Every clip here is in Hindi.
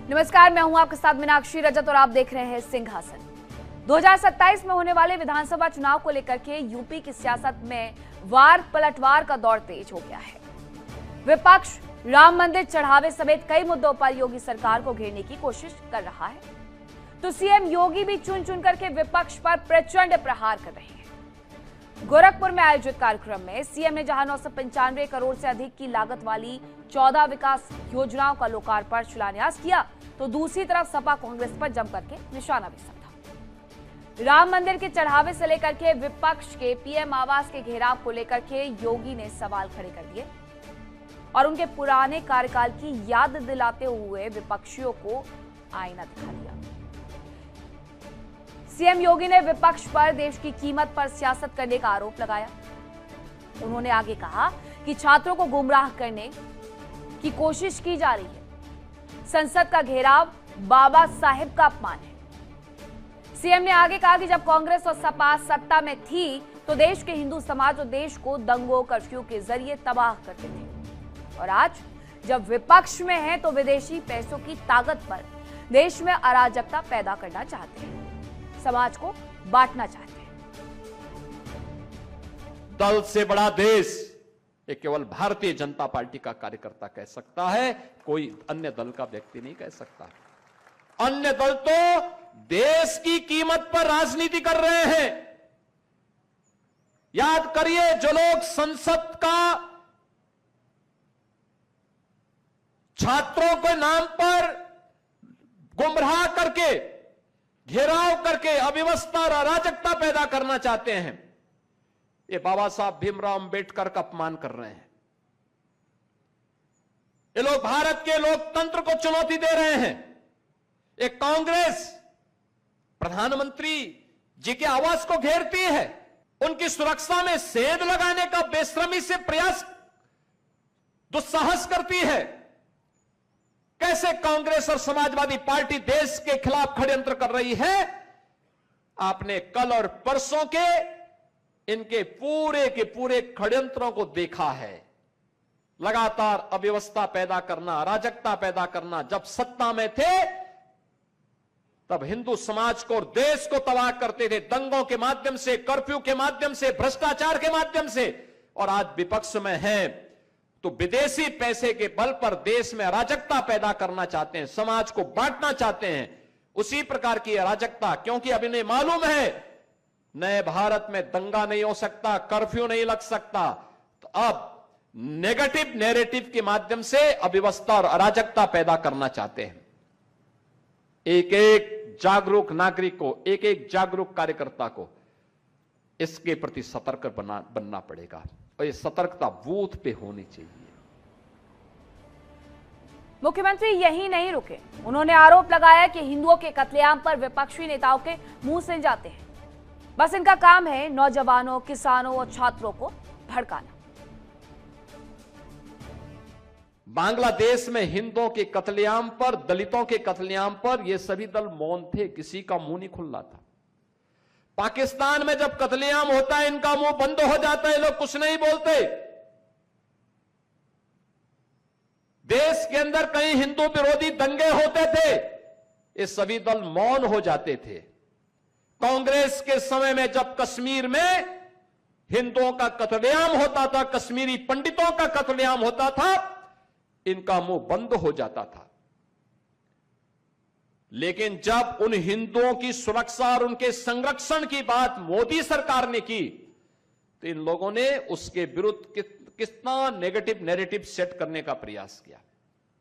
नमस्कार, मैं हूं आपके साथ मीनाक्षी रजत और आप देख रहे हैं सिंहासन। 2027 में होने वाले विधानसभा चुनाव को लेकर के यूपी की सियासत में वार पलटवार का दौर तेज हो गया है। विपक्ष राम मंदिर चढ़ावे समेत कई मुद्दों पर योगी सरकार को घेरने की कोशिश कर रहा है, तो सीएम योगी भी चुन चुन करके विपक्ष पर प्रचंड प्रहार कर रहे हैं। गोरखपुर में आयोजित कार्यक्रम में सीएम ने जहां 995 करोड़ से अधिक की लागत वाली 14 विकास योजनाओं का लोकार्पण शिलान्यास किया, तो दूसरी तरफ सपा कांग्रेस पर जम करके निशाना भी साधा। राम मंदिर के चढ़ावे से लेकर के विपक्ष के पीएम आवास के घेराव को लेकर के योगी ने सवाल खड़े कर दिए और उनके पुराने कार्यकाल की याद दिलाते हुए विपक्षियों को आईना दिखा दिया। सीएम योगी ने विपक्ष पर देश की कीमत पर सियासत करने का आरोप लगाया। उन्होंने आगे कहा कि छात्रों को गुमराह करने की कोशिश की जा रही है। संसद का घेराव बाबा साहेब का अपमान है। सीएम ने आगे कहा कि जब कांग्रेस और सपा सत्ता में थी तो देश के हिंदू समाज और देश को दंगों कर्फ्यू के जरिए तबाह करते थे, और आज जब विपक्ष में है तो विदेशी पैसों की ताकत पर देश में अराजकता पैदा करना चाहते हैं, समाज को बांटना चाहते हैं। दल से बड़ा देश ये केवल भारतीय जनता पार्टी का कार्यकर्ता कह सकता है, कोई अन्य दल का व्यक्ति नहीं कह सकता। अन्य दल तो देश की कीमत पर राजनीति कर रहे हैं। याद करिए, जो लोग संसद का छात्रों के नाम पर गुमराह करके, घेराव करके अव्यवस्था और अराजकता पैदा करना चाहते हैं, ये बाबा साहब भीमराव अंबेडकर का अपमान कर रहे हैं। ये लोग भारत के लोकतंत्र को चुनौती दे रहे हैं। एक कांग्रेस प्रधानमंत्री जी के आवास को घेरती है, उनकी सुरक्षा में सेंध लगाने का बेशर्मी से प्रयास, दुस्साहस करती है। कैसे कांग्रेस और समाजवादी पार्टी देश के खिलाफ षड्यंत्र कर रही है? आपने कल और परसों के इनके पूरे के पूरे षड्यंत्रों को देखा है। लगातार अव्यवस्था पैदा करना, अराजकता पैदा करना। जब सत्ता में थे तब हिंदू समाज को और देश को तबाह करते थे, दंगों के माध्यम से, कर्फ्यू के माध्यम से, भ्रष्टाचार के माध्यम से। और आज विपक्ष में हैं तो विदेशी पैसे के बल पर देश में अराजकता पैदा करना चाहते हैं, समाज को बांटना चाहते हैं। उसी प्रकार की अराजकता, क्योंकि अब इन्हें मालूम है नए भारत में दंगा नहीं हो सकता, कर्फ्यू नहीं लग सकता, तो अब नेगेटिव नैरेटिव के माध्यम से अव्यवस्था और अराजकता पैदा करना चाहते हैं। एक एक जागरूक नागरिक को, एक एक जागरूक कार्यकर्ता को इसके प्रति सतर्क बनना पड़ेगा, और ये सतर्कता बूथ पे होनी चाहिए। मुख्यमंत्री यही नहीं रुके, उन्होंने आरोप लगाया कि हिंदुओं के कत्लेआम पर विपक्षी नेताओं के मुंह सिल जाते हैं। बस इनका काम है नौजवानों, किसानों और छात्रों को भड़काना। बांग्लादेश में हिंदुओं के कत्लेआम पर, दलितों के कत्लेआम पर ये सभी दल मौन थे, किसी का मुंह नहीं खुल रहा था। पाकिस्तान में जब कत्लेआम होता है इनका मुंह बंद हो जाता है, लोग कुछ नहीं बोलते। देश के अंदर कहीं हिंदू विरोधी दंगे होते थे, ये सभी दल मौन हो जाते थे। कांग्रेस के समय में जब कश्मीर में हिंदुओं का कत्लेआम होता था, कश्मीरी पंडितों का कत्लेआम होता था, इनका मुंह बंद हो जाता था। लेकिन जब उन हिंदुओं की सुरक्षा और उनके संरक्षण की बात मोदी सरकार ने की, तो इन लोगों ने उसके विरुद्ध कितना नेगेटिव नैरेटिव सेट करने का प्रयास किया।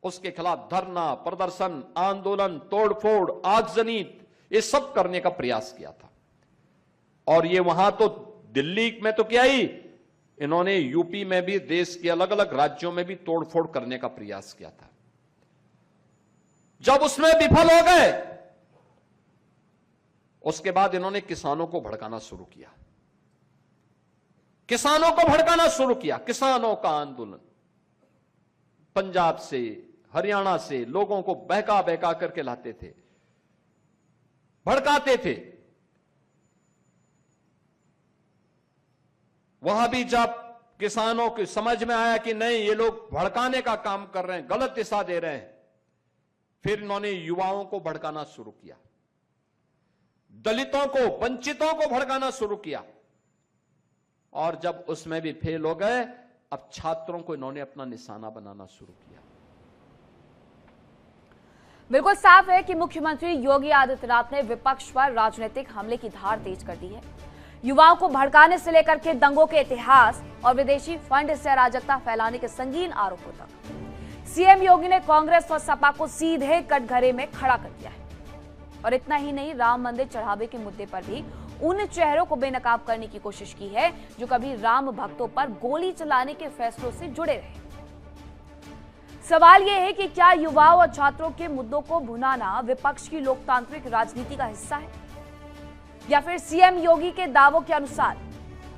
उसके खिलाफ धरना, प्रदर्शन, आंदोलन, तोड़फोड़, आगजनी, ये सब करने का प्रयास किया था। और ये वहां तो दिल्ली में तो क्या ही, इन्होंने यूपी में भी, देश के अलग अलग राज्यों में भी तोड़फोड़ करने का प्रयास किया था। जब उसमें विफल हो गए, उसके बाद इन्होंने किसानों को भड़काना शुरू किया। किसानों को भड़काना शुरू किया। किसानों का आंदोलन पंजाब से, हरियाणा से लोगों को बहका बहका करके लाते थे, भड़काते थे। वहां भी जब किसानों की समझ में आया कि नहीं, ये लोग भड़काने का काम कर रहे हैं, गलत दिशा दे रहे हैं, फिर इन्होंने युवाओं को भड़काना शुरू किया, दलितों को, वंचितों को भड़काना शुरू किया, और जब उसमें भी फेल हो गए, अब छात्रों को इन्होंने अपना निशाना बनाना शुरू किया। बिल्कुल साफ है कि मुख्यमंत्री योगी आदित्यनाथ ने विपक्ष पर राजनीतिक हमले की धार तेज कर दी है। युवाओं को भड़काने से लेकर के दंगों के इतिहास और विदेशी फंड से अराजकता फैलाने के संगीन आरोपों तक सीएम योगी ने कांग्रेस और सपा को सीधे कटघरे में खड़ा कर दिया है। और इतना ही नहीं, राम मंदिर चढ़ावे के मुद्दे पर भी उन चेहरों को बेनकाब करने की कोशिश की है जो कभी राम भक्तों पर गोली चलाने के फैसलों से जुड़े रहे। सवाल यह है कि क्या युवाओं और छात्रों के मुद्दों को भुनाना विपक्ष की लोकतांत्रिक राजनीति का हिस्सा है, या फिर सीएम योगी के दावों के अनुसार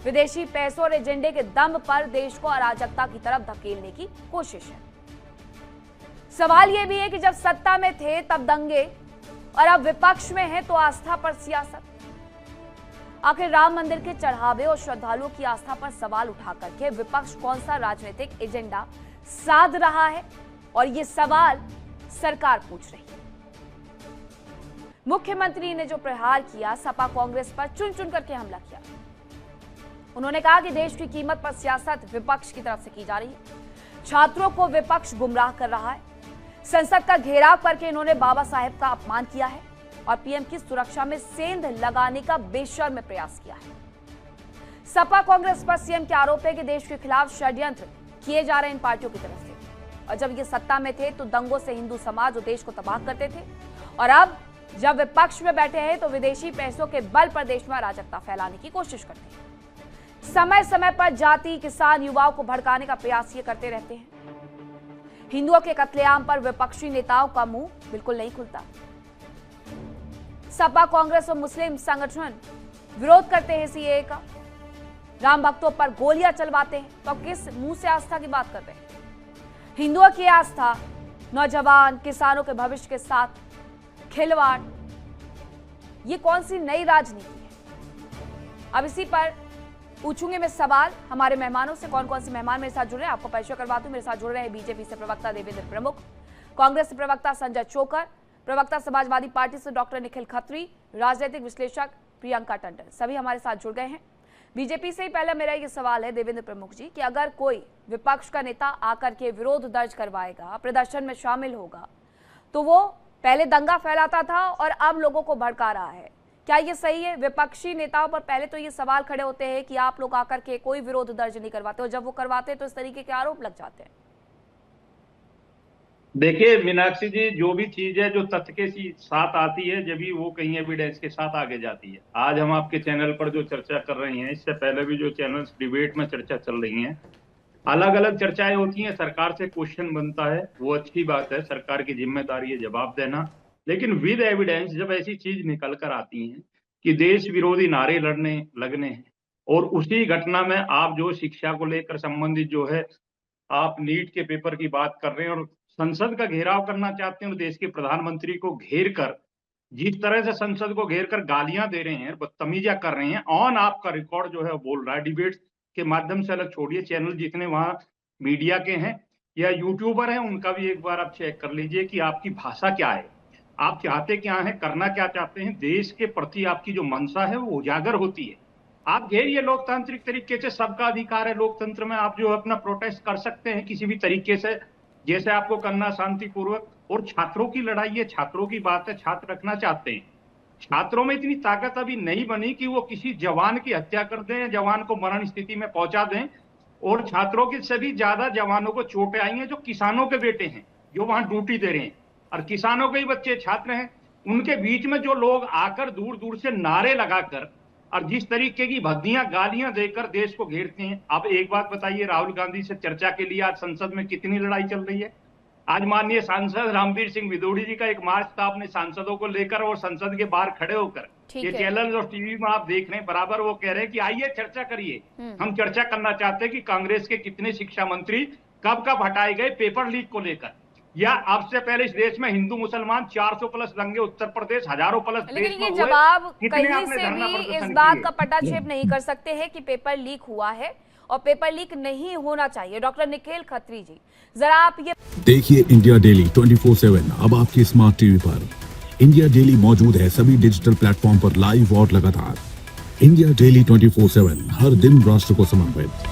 विदेशी पैसों और एजेंडे के दम पर देश को अराजकता की तरफ धकेलने की कोशिश है। सवाल यह भी है कि जब सत्ता में थे तब दंगे और अब विपक्ष में है तो आस्था पर सियासत। आखिर राम मंदिर के चढ़ावे और श्रद्धालुओं की आस्था पर सवाल उठा करके विपक्ष कौन सा राजनीतिक एजेंडा साध रहा है, और ये सवाल सरकार पूछ रही है। मुख्यमंत्री ने जो प्रहार किया, सपा कांग्रेस पर चुन चुन करके हमला किया। उन्होंने कहा कि देश की कीमत पर सियासत विपक्ष की तरफ से की जा रही है, छात्रों को विपक्ष गुमराह कर रहा है, संसद का घेराव करके इन्होंने बाबा साहेब का अपमान किया है और पीएम की सुरक्षा में सेंध लगाने का बेशर्म प्रयास किया है। सपा कांग्रेस पर सीएम के आरोप है कि देश के खिलाफ षड्यंत्र किए जा रहे इन पार्टियों की तरफ से, और जब ये सत्ता में थे तो दंगों से हिंदू समाज और देश को तबाह करते थे, और अब जब विपक्ष में बैठे हैं तो विदेशी पैसों के बल पर देश में अराजकता फैलाने की कोशिश करते हैं। समय समय पर जाति, किसान, युवाओं को भड़काने का प्रयास ये करते रहते हैं। हिंदुओं के कत्लेआम पर विपक्षी नेताओं का मुंह बिल्कुल नहीं खुलता। सपा कांग्रेस और मुस्लिम संगठन विरोध करते हैं सीएए का, राम भक्तों पर गोलियां चलवाते हैं, तो किस मुंह से आस्था की बात कर रहे हैं? हिंदुओं की आस्था, नौजवान, किसानों के भविष्य के साथ खिलवाड़, ये कौन सी नई राजनीति है? अब इसी पर पूछूंगे मैं सवाल हमारे मेहमानों से। कौन कौन से मेहमान मेरे साथ जुड़ रहे हैं आपको परिचय करवाती हूं। मेरे साथ जुड़ रहे हैं बीजेपी से प्रवक्ता देवेंद्र प्रमुख, कांग्रेस से प्रवक्ता संजय चोकर, प्रवक्ता समाजवादी पार्टी से डॉक्टर निखिल खत्री, राजनीतिक विश्लेषक प्रियंका टंडन, सभी हमारे साथ जुड़ गए हैं। बीजेपी से ही पहले मेरा ये सवाल है देवेंद्र प्रमुख जी कि अगर कोई विपक्ष का नेता आकर के विरोध दर्ज करवाएगा, प्रदर्शन में शामिल होगा, तो वो पहले दंगा फैलाता था और अब लोगों को भड़का रहा है, क्या ये सही है? विपक्षी नेताओं पर पहले तो ये सवाल खड़े होते हैं कि आप लोग आकर के कोई विरोध दर्ज नहीं करवाते, और जब वो करवाते हैं तो इस तरीके के आरोप लग जाते हैं। देखिए मीनाक्षी जी, जो भी चीज है जो तथ्य के साथ आती है जब भी वो कहीं एविडेंस के साथ आगे जाती है। आज हम आपके चैनल पर जो चर्चा कर रहे हैं, इससे पहले भी जो चैनल्स डिबेट में चर्चा चल रही हैं, अलग अलग चर्चाएं होती हैं, सरकार से क्वेश्चन बनता है, वो अच्छी बात है, सरकार की जिम्मेदारी है जवाब देना। लेकिन विद एविडेंस जब ऐसी चीज निकल कर आती है कि देश विरोधी नारे लड़ने लगने हैं, और उसी घटना में आप जो शिक्षा को लेकर संबंधित जो है आप नीट के पेपर की बात कर रहे हैं और संसद का घेराव करना चाहते हैं, और देश के प्रधानमंत्री को घेर कर जिस तरह से संसद को घेर कर गालियां दे रहे हैं, बदतमीजियां कर रहे हैं, ऑन आपका रिकॉर्ड जो है बोल रहा है। डिबेट के माध्यम से अलग छोड़िए, चैनल जितने वहां मीडिया के हैं या यूट्यूबर हैं उनका भी एक बार आप चेक कर लीजिए कि आपकी भाषा क्या है, आप चाहते क्या है, करना क्या चाहते हैं। देश के प्रति आपकी जो मंशा है वो उजागर होती है। आप घेरिए लोकतांत्रिक तरीके से, सबका अधिकार है लोकतंत्र में, आप जो अपना प्रोटेस्ट कर सकते हैं किसी भी तरीके से, जैसे आपको करना शांतिपूर्वक। और छात्रों की लड़ाई है, छात्रों की बात है, छात्र रखना चाहते हैं। छात्रों में इतनी ताकत अभी नहीं बनी कि वो किसी जवान की हत्या कर दें, जवान को मरण स्थिति में पहुंचा दें। और छात्रों की से भी ज्यादा जवानों को चोटें आई हैं जो किसानों के बेटे हैं, जो वहां ड्यूटी दे रहे हैं, और किसानों के ही बच्चे छात्र हैं। उनके बीच में जो लोग आकर दूर दूर से नारे लगाकर और जिस तरीके की भद्दियां गालियां देकर देश को घेरते हैं। आप एक बात बताइए, राहुल गांधी से चर्चा के लिए आज संसद में कितनी लड़ाई चल रही है। आज माननीय सांसद रामवीर सिंह विदोड़ी जी का एक मार्च था अपने सांसदों को लेकर, और संसद के बाहर खड़े होकर ये चैनल और टीवी में आप देख रहे हैं बराबर, वो कह रहे हैं कि आइए चर्चा करिए। हम चर्चा करना चाहते हैं कि कांग्रेस के कितने शिक्षा मंत्री कब कब हटाए गए पेपर लीक को लेकर, या आपसे पहले इस देश में हिंदू मुसलमान 400 प्लस दंगे उत्तर प्रदेश, हजारों प्लस देश में हुए। लेकिन ये जवाब कहीं से भी इस बात का पटाक्षेप नहीं कर सकते हैं कि पेपर लीक हुआ है, और पेपर लीक नहीं होना चाहिए। डॉक्टर निखिल खत्री जी, जरा आप ये देखिए इंडिया डेली 24/7 अब आपके स्मार्ट टीवी पर। इंडिया डेली मौजूद है सभी डिजिटल प्लेटफॉर्म पर लाइव और लगातार। इंडिया डेली 24/7 हर दिन राष्ट्र को समर्पित।